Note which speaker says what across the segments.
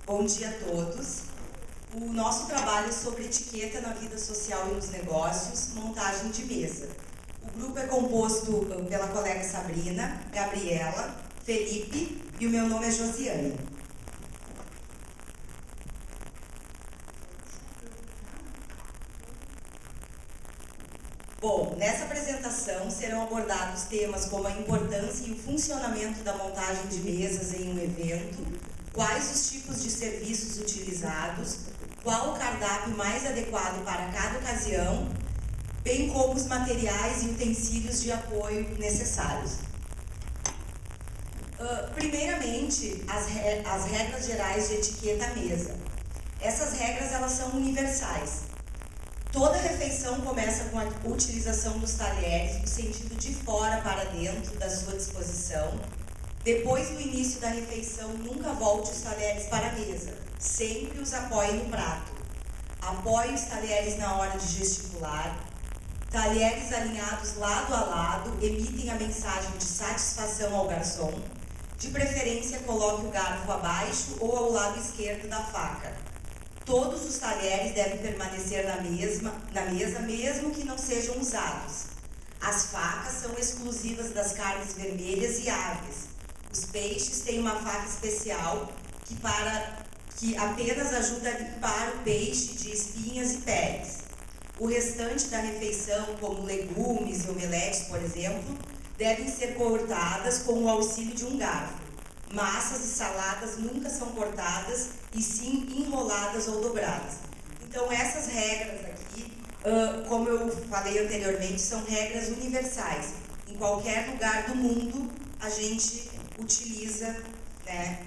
Speaker 1: Bom dia a todos. O nosso trabalho é sobre etiqueta na vida social e nos negócios, montagem de mesa. O grupo é composto pela colega Sabrina, Gabriela, Felipe e o meu nome é Josiane. Bom, nessa apresentação serão abordados temas como a importância e o funcionamento da montagem de mesas em um evento, quais os tipos de serviços utilizados, qual o cardápio mais adequado para cada ocasião, bem como os materiais e utensílios de apoio necessários. Primeiramente, as regras gerais de etiqueta à mesa. Essas regras elas são universais. Toda refeição começa com a utilização dos talheres do sentido de fora para dentro da sua disposição. Depois do início da refeição, nunca volte os talheres para a mesa. Sempre os apoie no prato. Apoie os talheres na hora de gesticular. Talheres alinhados lado a lado emitem a mensagem de satisfação ao garçom. De preferência, coloque o garfo abaixo ou ao lado esquerdo da faca. Todos os talheres devem permanecer na mesa, mesmo que não sejam usados. As facas são exclusivas das carnes vermelhas e aves. Os peixes têm uma faca especial que apenas ajuda a limpar o peixe de espinhas e peles. O restante da refeição, como legumes e omeletes, por exemplo, devem ser cortadas com o auxílio de um garfo. Massas e saladas nunca são cortadas e sim enroladas ou dobradas. Então essas regras aqui, como eu falei anteriormente, são regras universais. Em qualquer lugar do mundo a gente utiliza, né,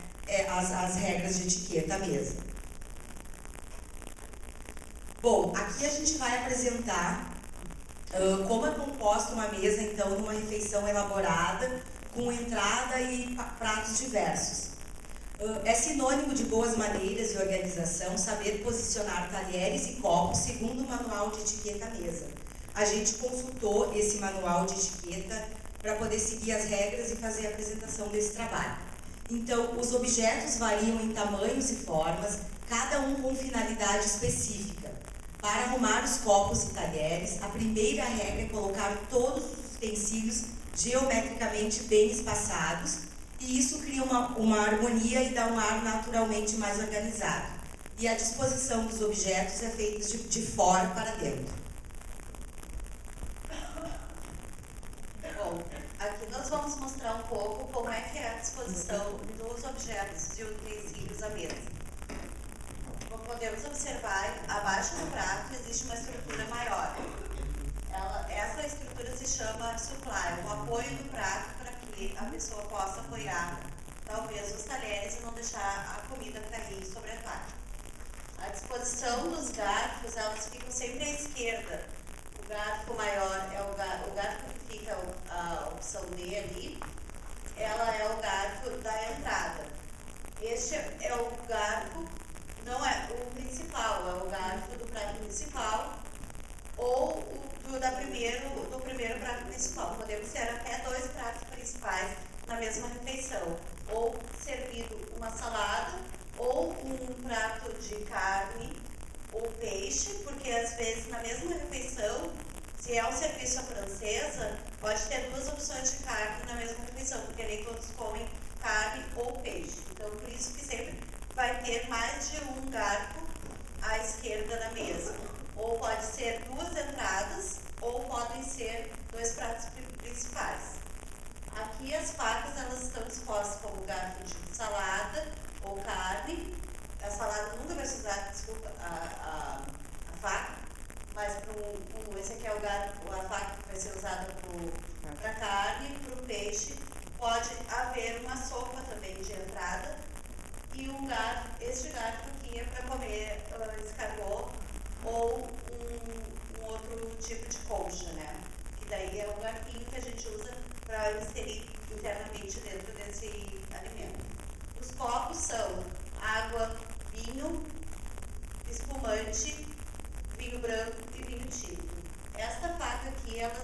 Speaker 1: as regras de etiqueta à mesa. Bom, aqui a gente vai apresentar como é composta uma mesa, então, numa refeição elaborada, com entrada e pratos diversos. É sinônimo de boas maneiras e organização saber posicionar talheres e copos segundo o manual de etiqueta à mesa. A gente consultou esse manual de etiqueta para poder seguir as regras e fazer a apresentação desse trabalho. Então, os objetos variam em tamanhos e formas, cada um com finalidade específica. Para arrumar os copos e talheres, a primeira regra é colocar todos os utensílios geometricamente bem espaçados, e isso cria uma harmonia e dá um ar naturalmente mais organizado. E a disposição dos objetos é feita de fora para dentro.
Speaker 2: Bom, aqui nós vamos mostrar um pouco como é que é a disposição dos objetos e utensílios à mesa. Como podemos observar, abaixo do prato existe uma estrutura maior. Essa estrutura se chama supply, o apoio do prato para que a pessoa possa apoiar, talvez, os talheres e não deixar a comida cair sobre a faca. A disposição dos garfos, elas ficam sempre à esquerda. O garfo maior é o garfo que fica a opção D ali, ela é o garfo da entrada. Este é o garfo, não é o principal, é o garfo do prato principal ou do primeiro prato principal. Podemos ter até 2 pratos principais na mesma refeição, ou servido uma salada, ou um prato de carne ou peixe, porque às vezes na mesma refeição, se é um serviço à francesa, pode ter 2 opções de carne na mesma refeição, porque nem todos comem carne ou peixe. Então, por isso que sempre vai ter mais de um garfo à esquerda da mesa. Ou pode ser 2 entradas, ou podem ser 2 pratos principais. Aqui as facas elas estão dispostas como garfo de salada ou carne. A salada nunca vai se usar, desculpa, a faca, mas esse aqui é o garfo, a faca que vai ser usada para carne, para o peixe. Pode haver uma sopa também de entrada e este garfo aqui é para comer escargot ou um outro tipo de concha, né? Que daí é o garfinho que a gente usa para inserir internamente dentro desse alimento. Os copos são água, vinho, espumante, vinho branco e vinho tinto. Esta faca aqui, ela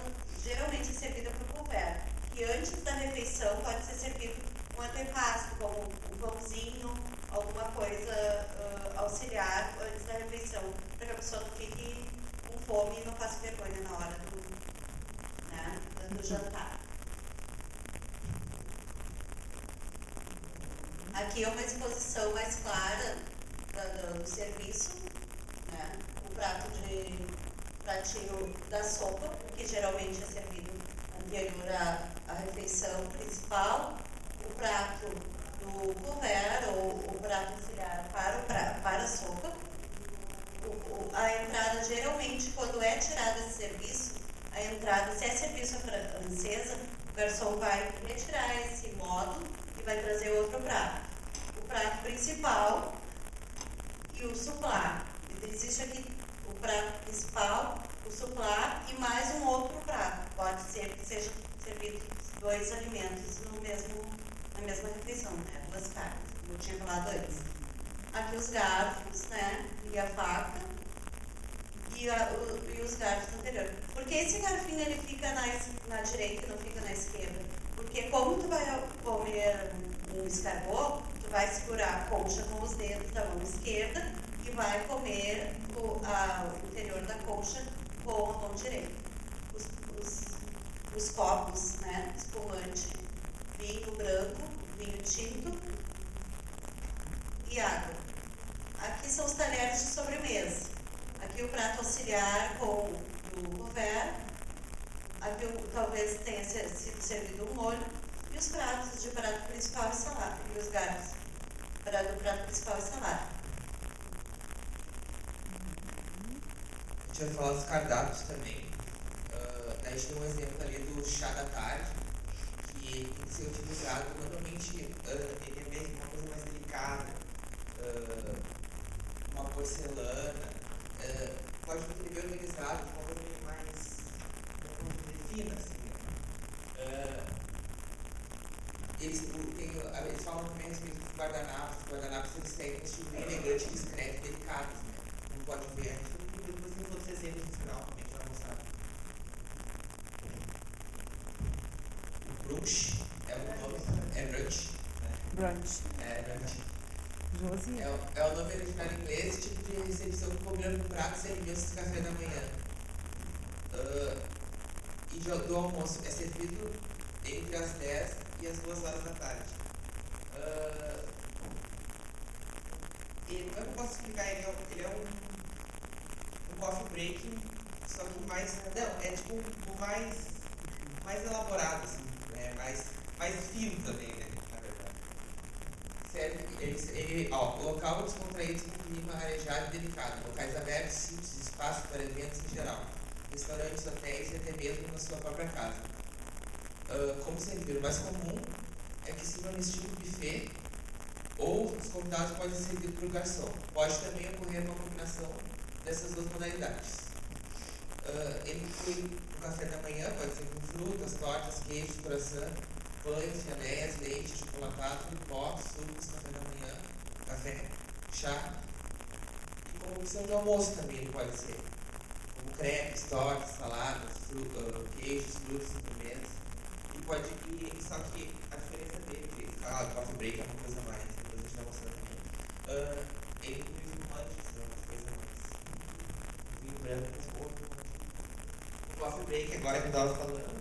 Speaker 2: geralmente é servida por couvert, e antes da refeição pode ser servido um antepasto, como um pãozinho, alguma coisa jantar. Aqui é uma exposição mais clara do serviço, né? O pratinho da sopa, que geralmente é servido anterior à refeição principal, o prato do couvert ou o prato auxiliar para a sopa. A entrada, geralmente, quando é tirada esse serviço, a entrada, se é serviço à francesa, o garçom vai retirar esse módulo e vai trazer outro prato. O prato principal e o suplar. Existe aqui o prato principal, o suplar e mais um outro prato. Pode ser que seja servido 2 alimentos na mesma refeição, né? 2 carnes, como eu tinha falado antes. Aqui os garfos, né? E a faca e os garfos anteriores. Por que esse garfinho ele fica na direita e não fica na esquerda? Porque como tu vai comer um escargot, tu vai segurar a concha com os dedos da mão esquerda e vai comer o interior da concha com a mão direita. Os copos, né? Espumante, vinho branco, vinho tinto e água. Aqui são os talheres de sobremesa. Aqui o prato auxiliar com o couvert. Aqui talvez tenha sido servido um molho. E os pratos de prato principal e salada. E os garfos do prato principal e salada.
Speaker 3: A gente vai falar dos cardápios também. A gente tem um exemplo ali do chá da tarde, que tem que ser utilizado. Normalmente ele é mesmo uma coisa mais delicada, uma porcelana. Pode ser bem organizado, de uma coisa mais fina, assim, né? Eles falam também a respeito dos guardanapos. Os guardanapos eles têm um estilo bem elegante, discreto e delicado, né? Como pode ver, a gente depois tem outros exemplos no final também para mostrar. O brunch é o nome, é brunch, né? Brunch. É brunch. É o nome original em inglês, tipo de recepção que combina com pratos e alimentos de café da manhã. E do almoço é servido entre as 10 e as 2 horas da tarde. Como é que eu posso explicar? Ele é um coffee break, só que mais. Não, é tipo mais elaborado, assim, né? Mais fino também, né? Local descontraído com clima arejado e delicado, locais abertos, simples, espaço para eventos em geral, restaurantes, hotéis e até mesmo na sua própria casa. Como servir, o mais comum é que sirva no estilo buffet ou os convidados podem ser servidos por garçom. Pode também ocorrer uma combinação dessas 2 modalidades. Ele inclui o café da manhã, pode ser com frutas, tortas, queijos, croissant, pães, geleias, leite, chocolatado, pó, sucos, café da manhã, café, chá. E como opção de almoço também ele pode ser. Como crepes, tortas, saladas, queijos, frutas, sobremesas. Só que a diferença dele, o coffee break é uma coisa mais, depois a gente vai mostrar também. Ele inclui fumantes, é uma coisa mais. Vinho branco, o coffee break, agora que eu estava falando,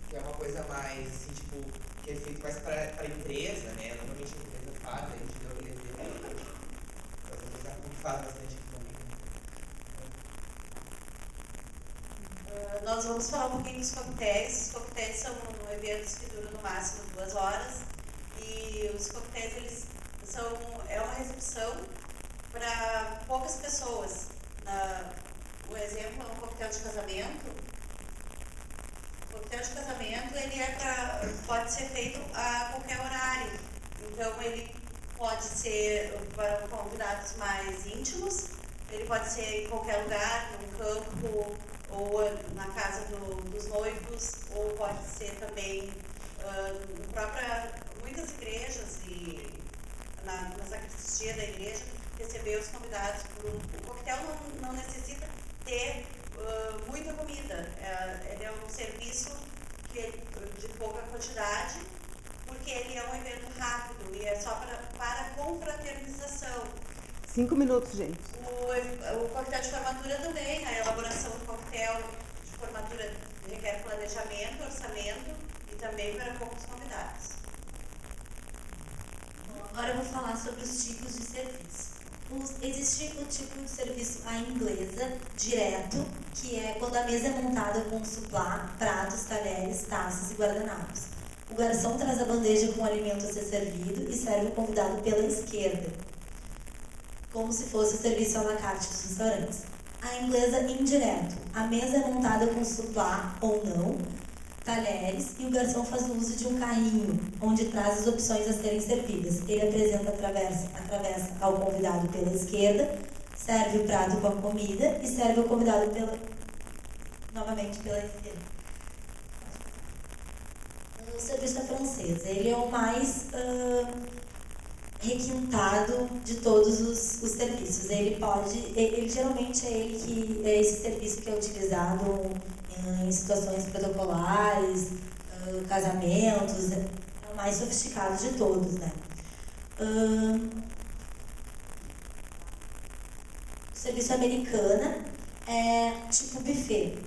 Speaker 3: que é uma coisa mais, assim, tipo, que é feito mais para a empresa, né? Normalmente a empresa faz, a gente deu aquele exemplo, mas a empresa faz bastante aqui também.
Speaker 2: Nós vamos falar um pouquinho dos coquetéis. Os coquetéis são eventos que duram no máximo 2 horas. E os coquetéis, é uma recepção para poucas pessoas. O exemplo é um coquetel de casamento. O coquetel de casamento pode ser feito a qualquer horário. Então, ele pode ser para convidados mais íntimos, ele pode ser em qualquer lugar, num campo, ou na casa dos noivos, ou pode ser também muitas igrejas e na sacristia da igreja, receber os convidados. O coquetel não necessita ter muita comida, ele é um serviço de pouca quantidade, porque ele é um evento rápido e é só para confraternização.
Speaker 4: 5 minutos, gente.
Speaker 2: O coquetel de formatura também, a elaboração do coquetel de formatura requer requer planejamento, orçamento e também para poucos convidados.
Speaker 5: Agora eu vou falar sobre os tipos de serviço. Existe o tipo de serviço à inglesa, direto, que é quando a mesa é montada com suplá, pratos, talheres, taças e guardanapos. O garçom traz a bandeja com o alimento a ser servido e serve o convidado pela esquerda, como se fosse o serviço à la carte dos restaurantes. A inglesa indireto. A mesa é montada com suplá ou não, talheres, e o garçom faz uso de um carrinho, onde traz as opções a serem servidas. Ele apresenta atravessa ao convidado pela esquerda, serve o prato com a comida e serve o convidado novamente pela esquerda. O serviço à francesa, ele é o mais requintado de todos os serviços. Ele geralmente é esse serviço que é utilizado em situações protocolares, casamentos, é o mais sofisticado de todos, né? O serviço americana é tipo buffet.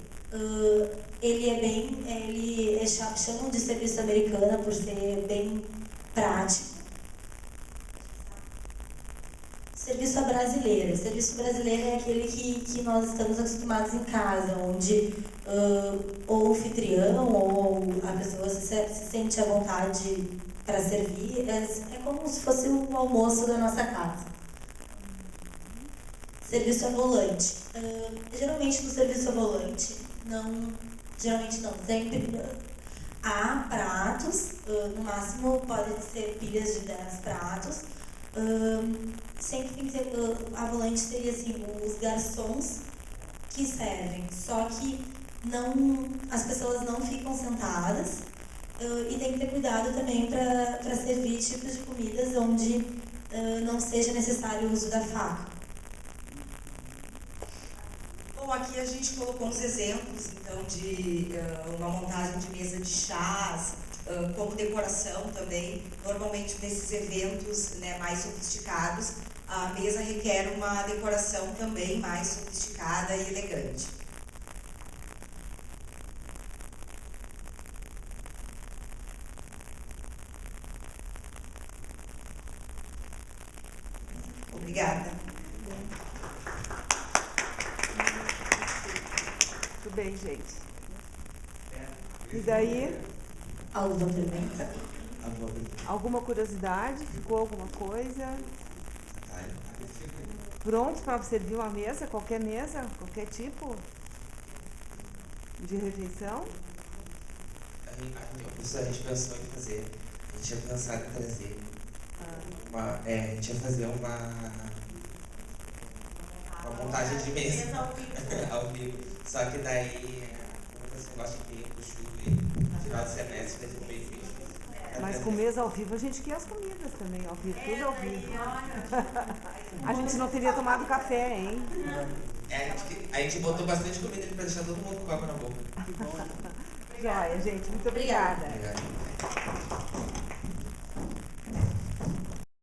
Speaker 5: Chamam de serviço americana por ser bem prático. Serviço brasileiro. Serviço brasileiro é aquele que nós estamos acostumados em casa, onde ou o anfitrião ou a pessoa se sente à vontade para servir. É como se fosse o almoço da nossa casa. Serviço a volante. Geralmente no serviço a volante, sempre há pratos, no máximo podem ser pilhas de 10 pratos. Sempre tem que ter, a volante seria assim, os garçons que servem, só que as pessoas não ficam sentadas, e tem que ter cuidado também para servir tipos de comidas onde não seja necessário o uso da faca.
Speaker 1: Bom, aqui a gente colocou uns exemplos, então, de uma montagem de mesa de chás, como decoração também. Normalmente nesses eventos, né, mais sofisticados, a mesa requer uma decoração também mais sofisticada e elegante. Obrigada.
Speaker 4: Tudo bem, gente. E daí?
Speaker 5: Alguma pergunta?
Speaker 4: Alguma curiosidade? Ficou alguma coisa? Pronto para servir uma mesa? Qualquer tipo de refeição?
Speaker 3: A gente pensou em fazer, a gente tinha pensado em trazer a gente ia fazer uma montagem de mesa ao vivo. Só que daí, como você gosta de tempo, chuva e final de semestre, vai ser meio difícil.
Speaker 4: Mas com mesa ao vivo a gente quer as comidas também, ao vivo, tudo ao vivo. A gente não teria tomado café, hein?
Speaker 3: A gente botou bastante comida ali pra deixar todo mundo com água na boca.
Speaker 4: Joia, gente. Muito obrigada.
Speaker 3: Obrigado.